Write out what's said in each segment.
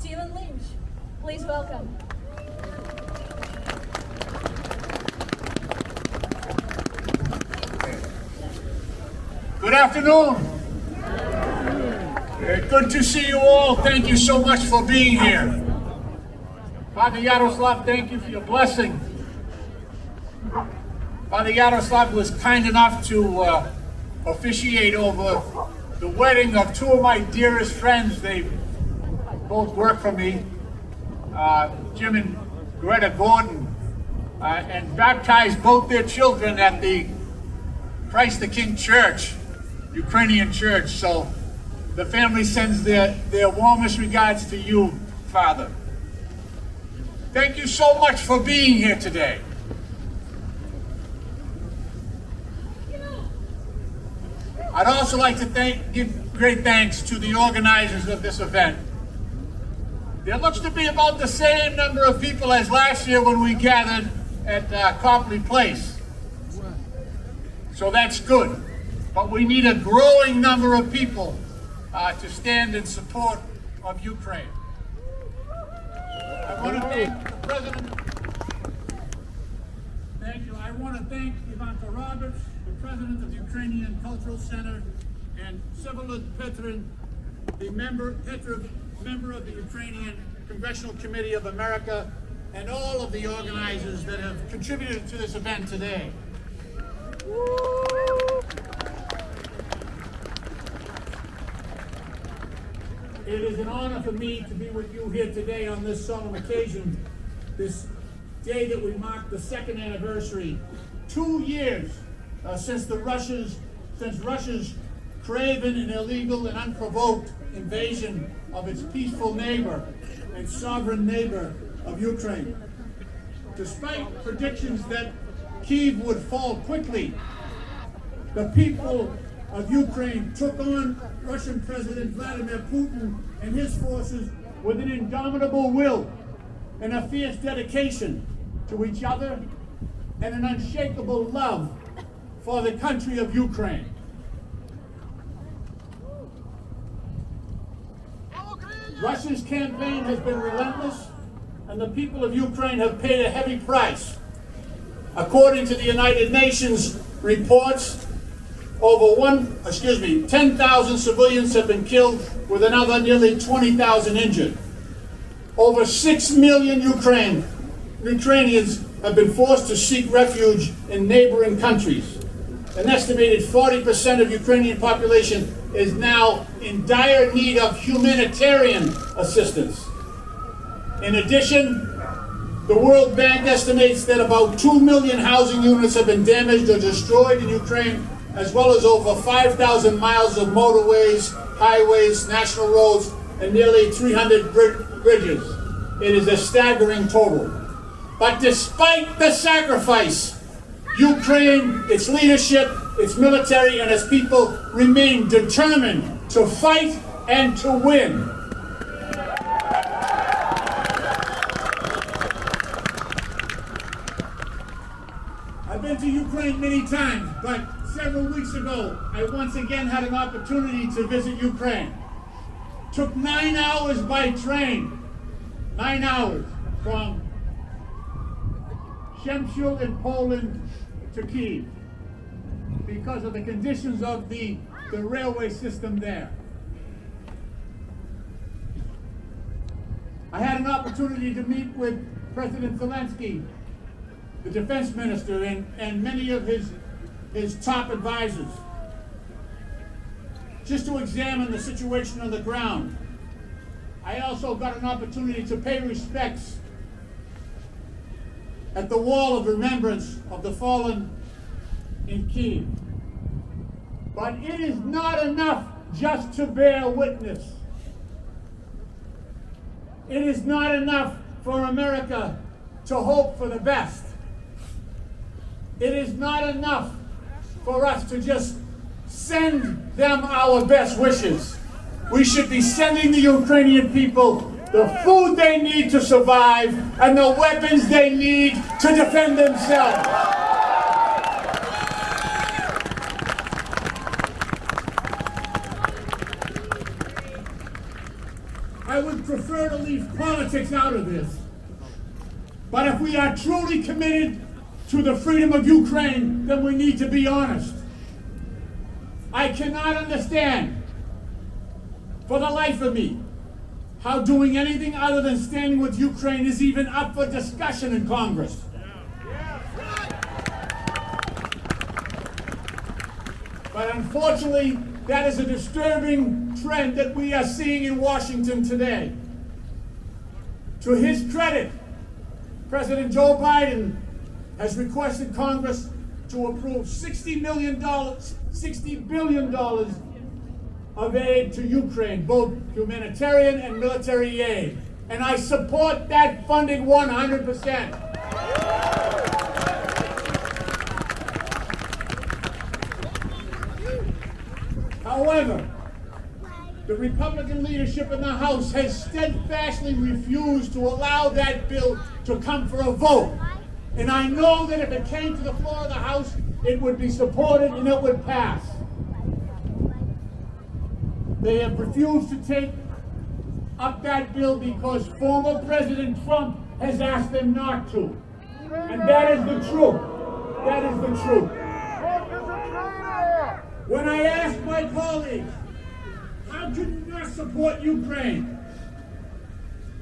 Stephen Lynch. Please welcome. Good afternoon. Good to see you all. Thank you so much for being here. Father Yaroslav, thank you for your blessing. Father Yaroslav was kind enough to officiate over the wedding of two of my dearest friends. They both work for me, Jim and Greta Gordon, and baptized both their children at the Christ the King Church, Ukrainian church. So the family sends their warmest regards to you, Father. Thank you so much for being here today. I'd also like to give great thanks to the organizers of this event. There looks to be about the same number of people as last year when we gathered at Copley Place. So that's good. But we need a growing number of people to stand in support of Ukraine. I want to thank the President. Thank you. I want to thank Ivanka Roberts, the President of the Ukrainian Cultural Center, and Sibylla Petrin, the member of the Ukrainian Congressional Committee of America, and all of the organizers that have contributed to this event today. It is an honor for me to be with you here today on this solemn occasion, this day that we mark the second anniversary, 2 years since Russia's craven and illegal and unprovoked invasion of its peaceful neighbor and sovereign neighbor of Ukraine. Despite predictions that Kyiv would fall quickly, the people of Ukraine took on Russian President Vladimir Putin and his forces with an indomitable will and a fierce dedication to each other and an unshakable love for the country of Ukraine. Russia's campaign has been relentless, and the people of Ukraine have paid a heavy price. According to the United Nations reports, 10,000 civilians have been killed, with another nearly 20,000 injured. Over 6 million Ukrainians have been forced to seek refuge in neighboring countries. An estimated 40% of Ukrainian population is now in dire need of humanitarian assistance. In addition, the World Bank estimates that about 2 million housing units have been damaged or destroyed in Ukraine, as well as over 5,000 miles of motorways, highways, national roads, and nearly 300 bridges. It is a staggering total. But despite the sacrifice, Ukraine, its leadership, its military, and its people remain determined to fight and to win. I've been to Ukraine many times, but several weeks ago, I once again had an opportunity to visit Ukraine. Took 9 hours by train, 9 hours from Przemysl in Poland to Kyiv because of the conditions of the railway system there. I had an opportunity to meet with President Zelensky, the defense minister, and many of his top advisors, just to examine the situation on the ground. I also got an opportunity to pay respects at the wall of remembrance of the fallen in Kyiv. But it is not enough just to bear witness. It is not enough for America to hope for the best. It is not enough for us to just send them our best wishes. We should be sending the Ukrainian people the food they need to survive and the weapons they need to defend themselves. I would prefer to leave politics out of this. But if we are truly committed to the freedom of Ukraine, then we need to be honest. I cannot understand, for the life of me, how doing anything other than standing with Ukraine is even up for discussion in Congress. But unfortunately, that is a disturbing trend that we are seeing in Washington today. To his credit, President Joe Biden has requested Congress to approve $60 billion of aid to Ukraine, both humanitarian and military aid. And I support that funding 100%. However, the Republican leadership in the House has steadfastly refused to allow that bill to come for a vote. And I know that if it came to the floor of the House, it would be supported and it would pass. They have refused to take up that bill because former President Trump has asked them not to. And that is the truth. That is the truth. When I ask my colleagues, how can you not support Ukraine?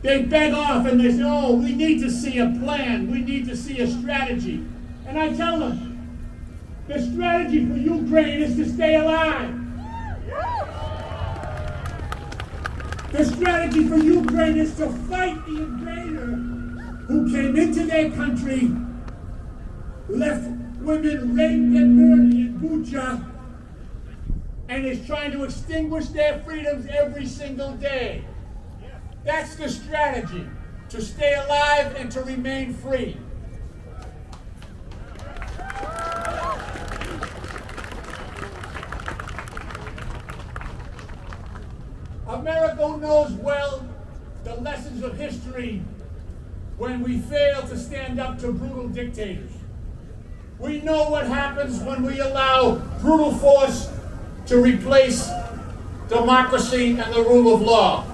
They beg off and they say, oh, we need to see a plan. We need to see a strategy. And I tell them, the strategy for Ukraine is to stay alive. The strategy for Ukraine is to fight the invader who came into their country, left women raped and murdered in Bucha, and is trying to extinguish their freedoms every single day. That's the strategy, to stay alive and to remain free. America knows well the lessons of history when we fail to stand up to brutal dictators. We know what happens when we allow brutal force to replace democracy and the rule of law.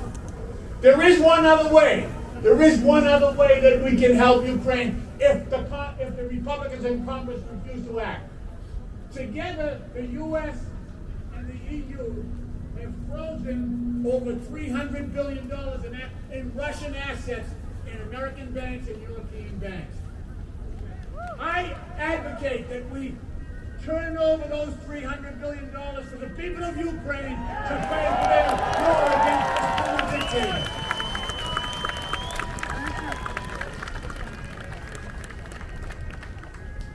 There is one other way. There is one other way that we can help Ukraine if the Republicans in Congress refuse to act. Together, the U.S. and the EU have frozen over $300 billion in Russian assets in American banks and European banks. I advocate that we turn over those $300 billion to the people of Ukraine to fight their war against this brutal dictator.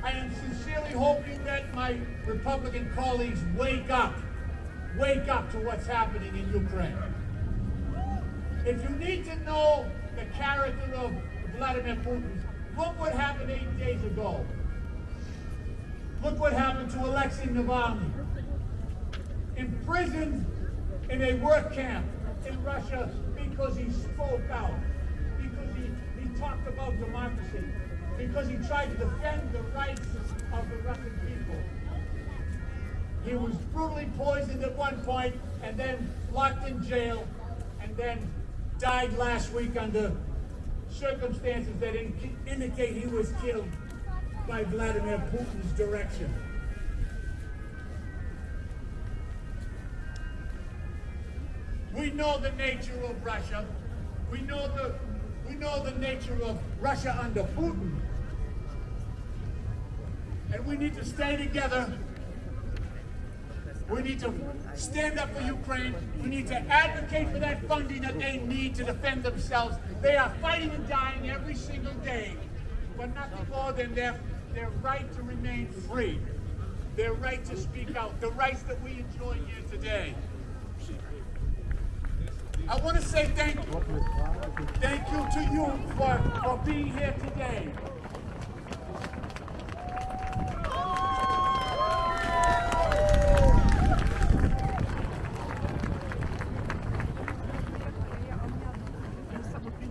I am sincerely hoping that my Republican colleagues wake up to what's happening in Ukraine. If you need to know the character of Vladimir Putin, look what happened 8 days ago. Look what happened to Alexei Navalny. Imprisoned in a work camp in Russia because he spoke out, because he talked about democracy, because he tried to defend the rights of the Russian people. He was brutally poisoned at one point and then locked in jail and then died last week under circumstances that indicate he was killed by Vladimir Putin's direction. We know the nature of Russia. We know the nature of Russia under Putin. And we need to stay together. We need to stand up for Ukraine. We need to advocate for that funding that they need to defend themselves. They are fighting and dying every single day, but nothing more than their right to remain free, their right to speak out, the rights that we enjoy here today. I want to say thank you. Thank you to you for being here today.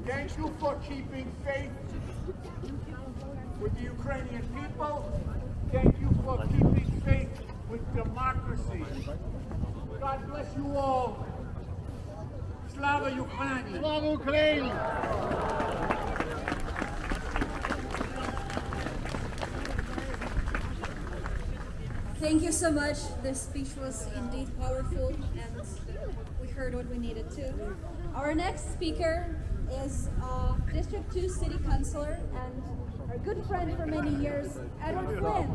Thank you for keeping faith with the Ukrainian people. Thank you for keeping faith with democracy. God bless you all. Слава Україні! Слава Україні! Thank you so much. This speech was indeed powerful and we heard what we needed to. Our next speaker is District 2 City Councilor and our good friend for many years, Edward Flynn.